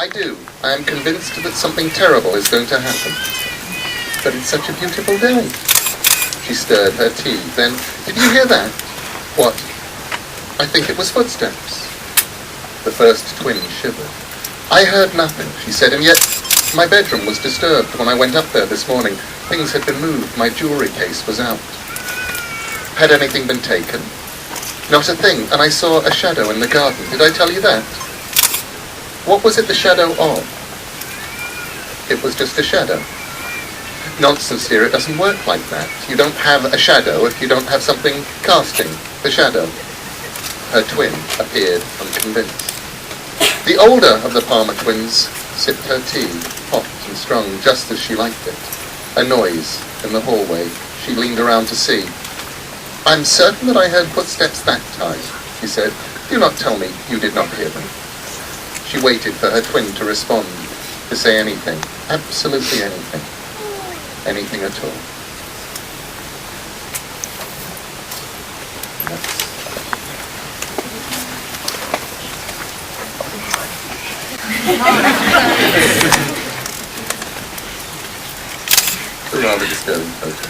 I do. I am convinced that something terrible is going to happen. But it's such a beautiful day. She stirred her tea. Then, did you hear that? What? I think it was footsteps. The first twin shivered. I heard nothing, she said, and yet my bedroom was disturbed when I went up there this morning. Things had been moved. My jewelry case was out. Had anything been taken? Not a thing, and I saw a shadow in the garden. Did I tell you that? What was it the shadow of? It was just a shadow. Nonsense, dear, it doesn't work like that. You don't have a shadow if you don't have something casting the shadow. Her twin appeared unconvinced. The older of the Palmer twins sipped her tea, hot and strong, just as she liked it. A noise in the hallway. She leaned around to see. I'm certain that I heard footsteps that time, she said. Do not tell me you did not hear them. She waited for her twin to respond, to say anything, absolutely anything, anything at all. A rather disturbing photo.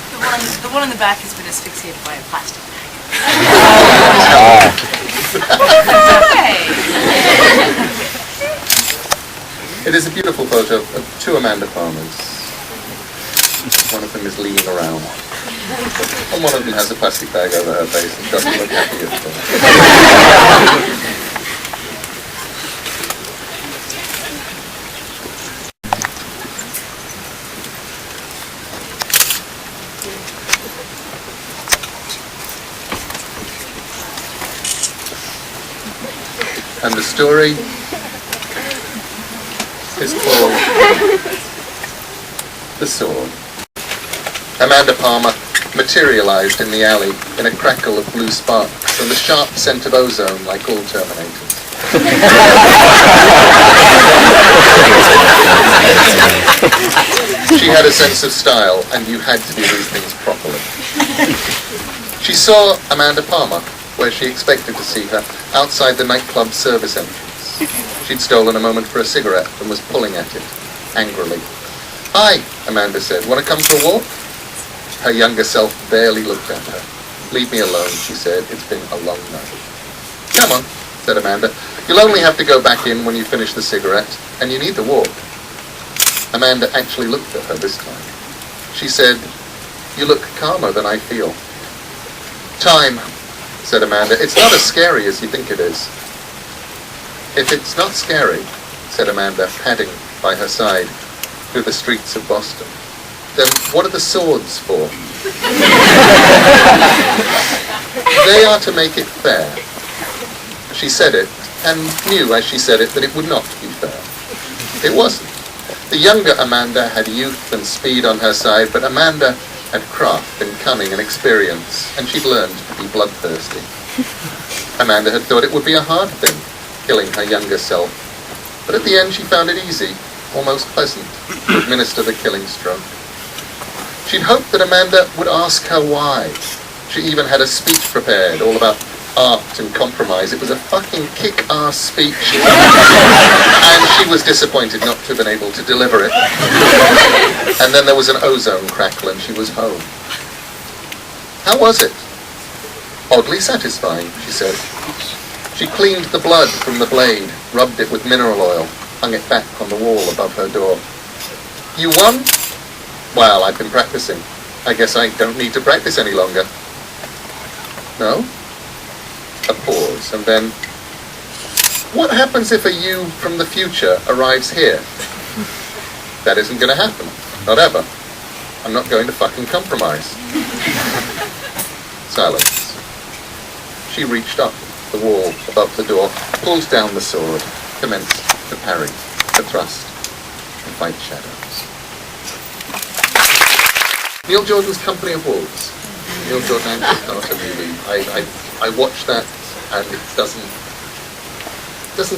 The one in the back has been asphyxiated by a plastic bag. It is a beautiful photo of two Amanda Palmers. One of them is leaning around, and one of them has a plastic bag over her face and doesn't look happy at all. And the story is called The Sword. Amanda Palmer materialized in the alley in a crackle of blue sparks and the sharp scent of ozone like all Terminators. She had a sense of style, and you had to do these things properly. She saw Amanda Palmer where she expected to see her, outside the nightclub service entrance. She'd stolen a moment for a cigarette and was pulling at it, angrily. Hi, Amanda said. Want to come for a walk? Her younger self barely looked at her. Leave me alone, she said. It's been a long night. Come on, said Amanda. You'll only have to go back in when you finish the cigarette, and you need the walk. Amanda actually looked at her this time. She said, you look calmer than I feel. Time, said Amanda. It's not as scary as you think it is. If it's not scary, said Amanda, padding by her side through the streets of Boston, then what are the swords for? They are to make it fair. She said it, and knew as she said it that it would not be fair. It wasn't. The younger Amanda had youth and speed on her side, but Amanda had craft and cunning and experience, and she'd learned to be bloodthirsty. Amanda had thought it would be a hard thing, killing her younger self, but at the end she found it easy, almost pleasant, to administer the killing stroke. She'd hoped that Amanda would ask her why. She even had a speech prepared, all about art and compromise. It was a fucking kick-ass speech, and she was disappointed not to have been able to deliver it. And then there was an ozone crackle and she was home. How was it? Oddly satisfying, she said. She cleaned the blood from the blade, rubbed it with mineral oil, hung it back on the wall above her door. You won? Well, I've been practicing. I guess I don't need to practice any longer. No? A pause, and then, what happens if a you from the future arrives here? That isn't going to happen. Not ever. I'm not going to fucking compromise. Silence. She reached up the wall above the door, pulled down the sword, commenced to parry, to thrust, and fight shadows. Neil Jordan's Company of Wolves. Neil Jordan actually started a movie. I watched that, and it doesn't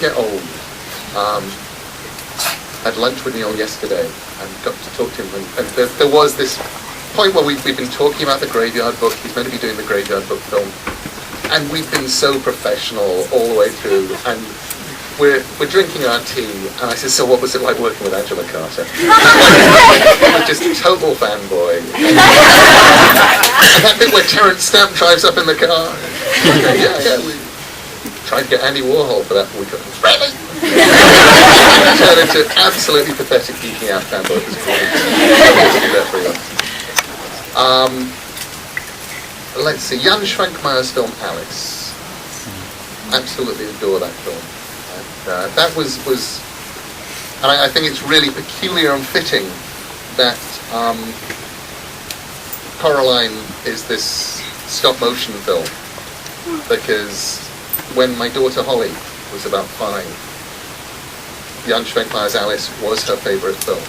get old. I had lunch with Neil yesterday and got to talk to him, and there was this point where we've been talking about the Graveyard Book. He's meant to be doing the Graveyard Book film, and we've been so professional all the way through, and we're drinking our tea, and I said, so what was it like working with Angela Carter? He was just a total fanboy. And that bit where Terence Stamp drives up in the car. Yeah, we tried to get Andy Warhol for that. We got really? Turned into absolutely pathetic geeking out fanboy. It was cool. I to do that for you. Let's see, Jan Schwenkmeyer's film Alice. Absolutely adore that film. And, that was, and I think it's really peculiar and fitting that Coraline is this stop motion film, because when my daughter Holly was about 5, Jan Schwenkmeyer's Alice was her favourite film.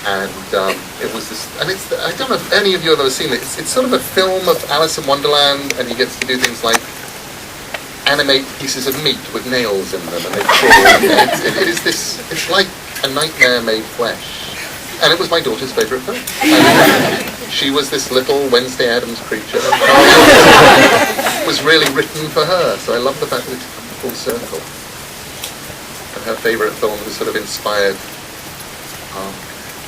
And it was this, and it's, I don't know if any of you have ever seen it, it's sort of a film of Alice in Wonderland, and he gets to do things like animate pieces of meat with nails in them, and they crawl. It is this, it's like a nightmare made flesh. And it was my daughter's favourite film. And she was this little Wednesday Addams creature. It was really written for her, so I love the fact that it's come full circle. And her favourite film was sort of inspired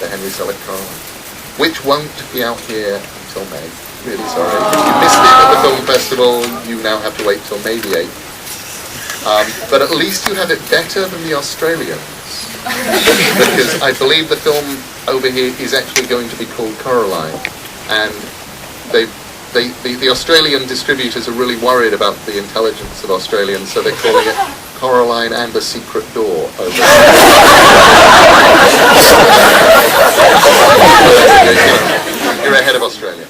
the Henry Selick Coraline, which won't be out here until May. Really sorry. If you missed it at the film festival, you now have to wait till May the 8th. But at least you have it better than the Australians, because I believe the film over here is actually going to be called Coraline, and the Australian distributors are really worried about the intelligence of Australians, so they're calling it Coraline and a Secret Door over there. You're ahead of Australia.